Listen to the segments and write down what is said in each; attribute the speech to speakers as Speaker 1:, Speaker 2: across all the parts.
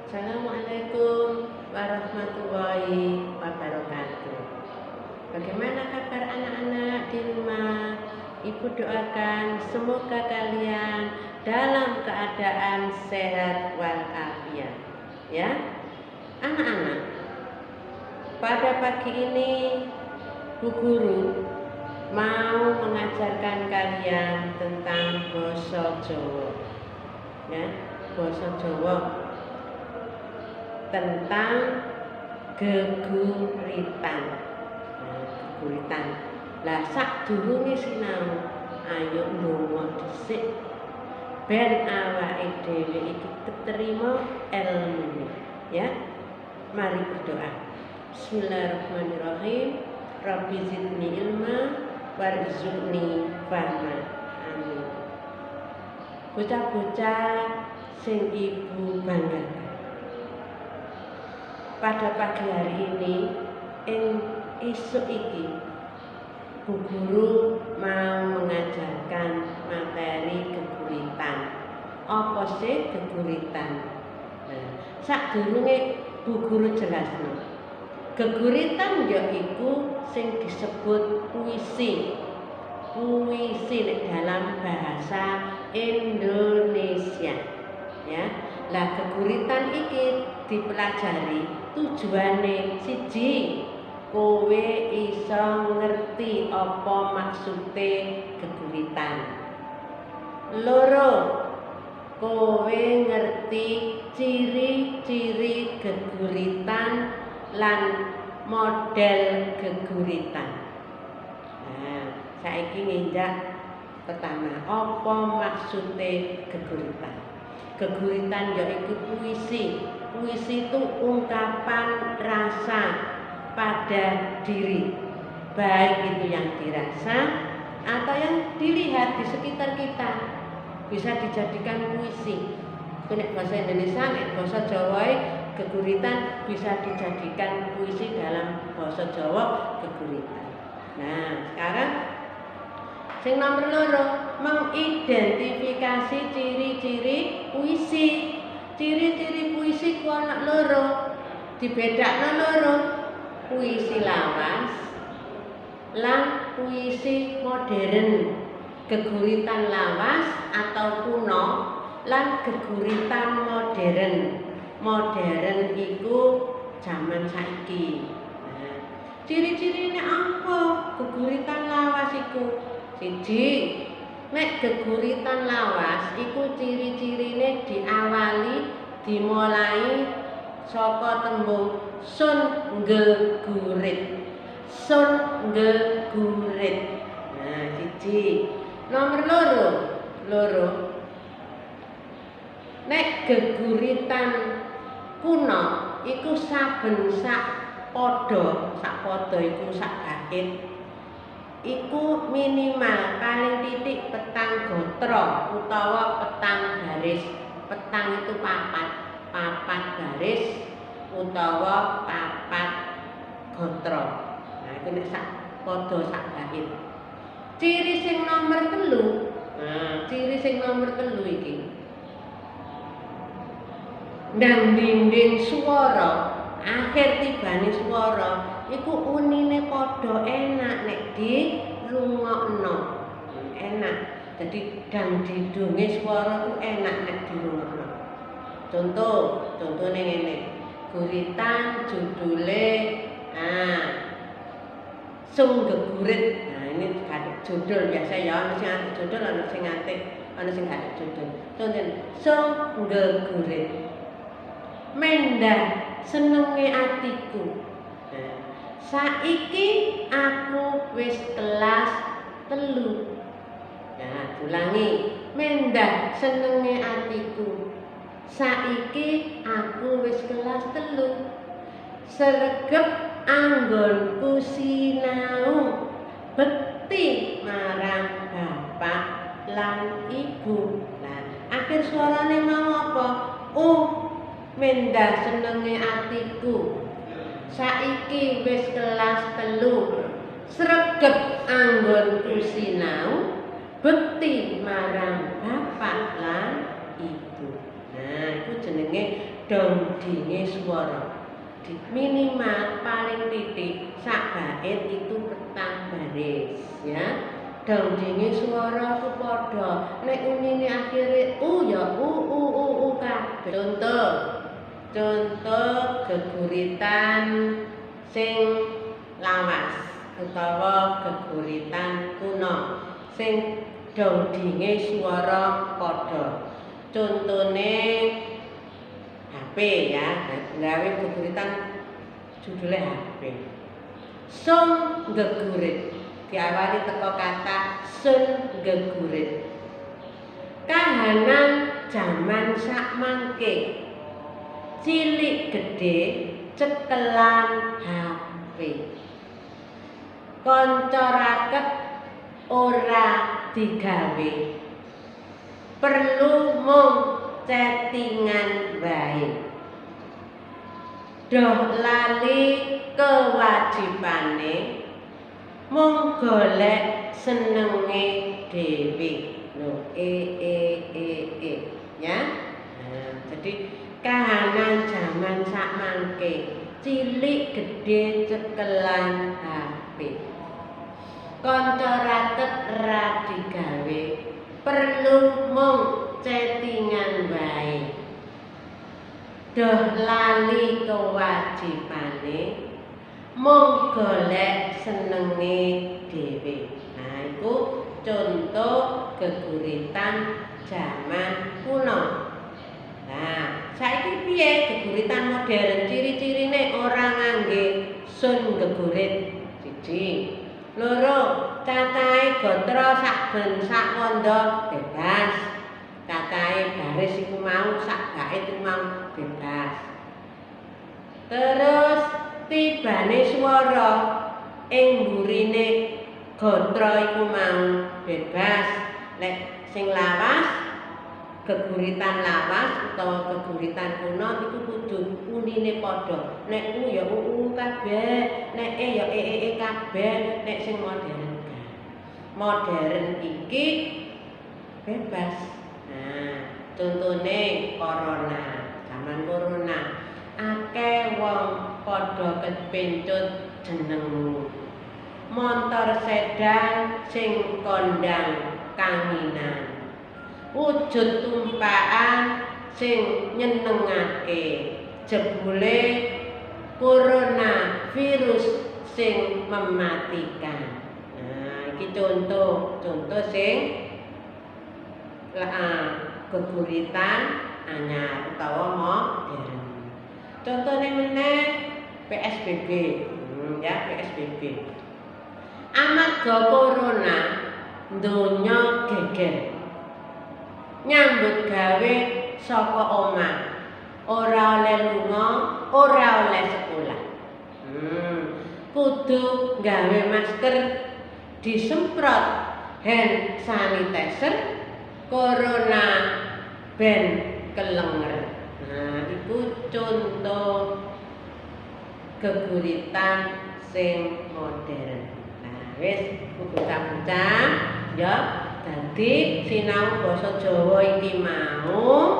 Speaker 1: Assalamualaikum warahmatullahi wabarakatuh. Bagaimana kabar anak-anak di rumah? Ibu doakan semoga kalian dalam keadaan sehat walafiat. Ya, anak-anak. Pada pagi ini, Bu Guru mau mengajarkan kalian tentang basa Jawa. Ya, basa Jawa tentang geguritan. Geguritan. Lah sadurunge sinau, ayo ndonga dhisik ben awake dhewe iki keterima ilmune. Ya. Mari berdoa. Bismillahirrahmanirrahim. Rabbi zidni ilma warzuqni fahma. Amin. Bocah-bocah sing ibu banggakan. Pada pagi hari ini, esuk iki, Bu Guru mau mengajarkan materi geguritan. Apa sih geguritan? Nah, sadurunge Bu Guru jelasno. Geguritan yaiku sing disebut puisi. Puisi dalam bahasa Indonesia. Ya. Lah geguritan iki dipelajari tujuane siji, kowe iso ngerti apa maksude geguritan. Loro, kowe ngerti ciri-ciri geguritan lan model geguritan. Nah, saiki nginjak pertama, apa maksude geguritan? Geguritan yaitu puisi. Puisi itu ungkapan rasa pada diri, baik itu yang dirasa atau yang dilihat di sekitar kita, bisa dijadikan puisi. Nek bahasa Indonesia, nek bahasa Jawa, geguritan bisa dijadikan puisi dalam bahasa Jawa geguritan. Nah, sekarang sing nomor loro, mengidentifikasi ciri-ciri puisi. Ciri-ciri puisi ku ana loro, dibedakno loro. Puisi lawas lan puisi modern. Geguritan lawas atau kuno lan geguritan modern. Modern iku zaman saiki. Nah, ciri-cirine apa geguritan lawas iku? Siji, nek geguritan lawas iku ciri-cirine dimulai saka tembung sun gegurit. Sun gegurit. Nah, siji. Nomor loro. Nek geguritan kuno iku saben sak pada iku sak bait. Iku minimal paling titik petang gotra utawa petang garis. Petang itu papat garis utawa papat gotra. Nah, itu nek sak pada sak bait. Ciri sing nomor 3. Nah, ciri sing nomor 3 iki. Ndang dinding swara, akhir tibane swara iku unine padha enak nek dirungokno. Enak. Jadi dang didunge swara ku enak nek dirungokno. Contone ngene. Guritan judule Sung Gegurit. Nah, ini gak judul biasa ya, ana sing ada judul, ana sing ate, ana sing gak ada judul. Contoh Sung Gegurit. Mendah senenge atiku. Nah, saiki aku wis kelas 3. Nah, ulangi. Mendah senenge atiku. Saiki aku wis kelas 3. Sregep anggonku sinau, bekti marang bapak lan ibu. Nah, akhir suarane mau apa? Mendah senenge atiku. Saiki wis kelas 3. Sregep anggonku sinau, bekti marang bapak lan ibu. Nah, iku jenenge dongdinge swara. Minimal paling titik sak bait itu petang baris ya. Dongdinge swara ku padha, nek unine akhire ya u kabeh. Contoh geguritan sing lawas utawa geguritan kuno sing dongdinge swara padha. Contone HP ya, gawe geguritan judule HP. Sung gegurit diawali teko kata sun gegurit. Kahanan jaman sakmangke cilik gede cekelan HP. Kanca raket ora digawe, perlu mung chattingan bae. Doh lali kewajibane mung golek senenge dhewe. Lho ya. Nah, jadi kahanan jaman sakmangke cilik gede cekelan HP. Kanca raket ra digawe, perlu mung chattingan bae. Doh lali kewajibane mung golek senenge dhewe. Nah, iku contoh geguritan jaman kuno. Nah, saiki piye geguritan modern? Ciri-cirine ora ngangge sun gegurit. 1. 2. Cacahe gatra saben sak wanda bebas. Cacahe baris iku mau sak bait iku mau bebas. Terus tibane swara ing mburine gatra iku mau bebas. Nek sing lawas geguritan lawas utawa geguritan kuno iku kudu unine padha. Nek u ya u kabeh, nek e ya e kabeh, nek sing modern kan. Modern iki bebas. Nah, contone corona, zaman corona akeh wong padha kepencut jeneng montor sedan sing kondang kanginan. Wujud tumpakan sing nyenengake, jebule coronavirus sing mematikan. Nah, iki contoh sing geguritan anyar utawa modern. Contone meneh PSBB, ya PSBB. Amarga corona donya geger. Nyambut gawe saka omah, ora oleh lunga, ora oleh sekolah. Kudu gawe masker, disemprot hand sanitizer, corona ben kelenger. Nah, iku contoh geguritan sing modern. Nah, wis bocah-bocah ya. Dadi sinau basa Jawa iki mau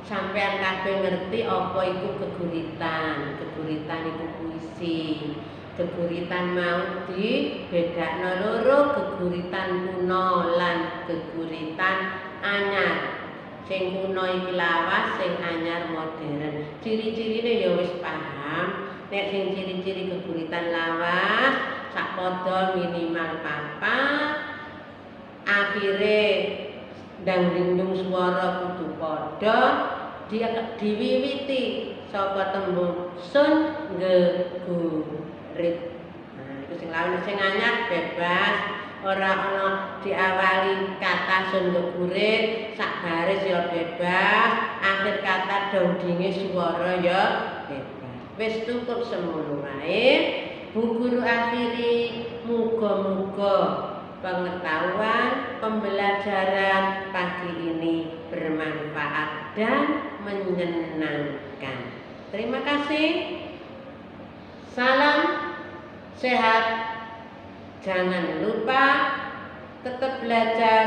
Speaker 1: sampean kabeh ngerti apa iku geguritan. Geguritan iku puisi. Geguritan mau dibedakno loro, geguritan kuno lan geguritan anyar. Sing kuno iki lawas, sing anyar modern. Ciri-cirine ya wis paham. Nek sing ciri-ciri geguritan lawas sakpada minimal 4. Akhire dangdingdung swara kudu padha, diwiwiti saka tembung sun gegurit. Nah, iku sing lawan sing anyar bebas, ora ana diawali kata sun gegurit, sak baris ya bebas, akhir kata dongdinge swara ya bebas. Wis cukup semono wae. Bu Guru akhiri, muga-muga pengetahuan pembelajaran pagi ini bermanfaat dan menyenangkan. Terima kasih. Salam sehat. Jangan lupa tetap belajar,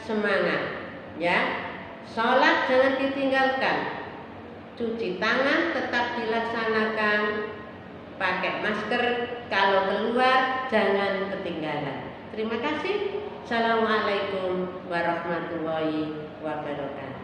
Speaker 1: semangat ya. Sholat jangan ditinggalkan. Cuci tangan tetap dilaksanakan, pakai masker, kalau keluar jangan ketinggalan. Terima kasih. Assalamualaikum warahmatullahi wabarakatuh.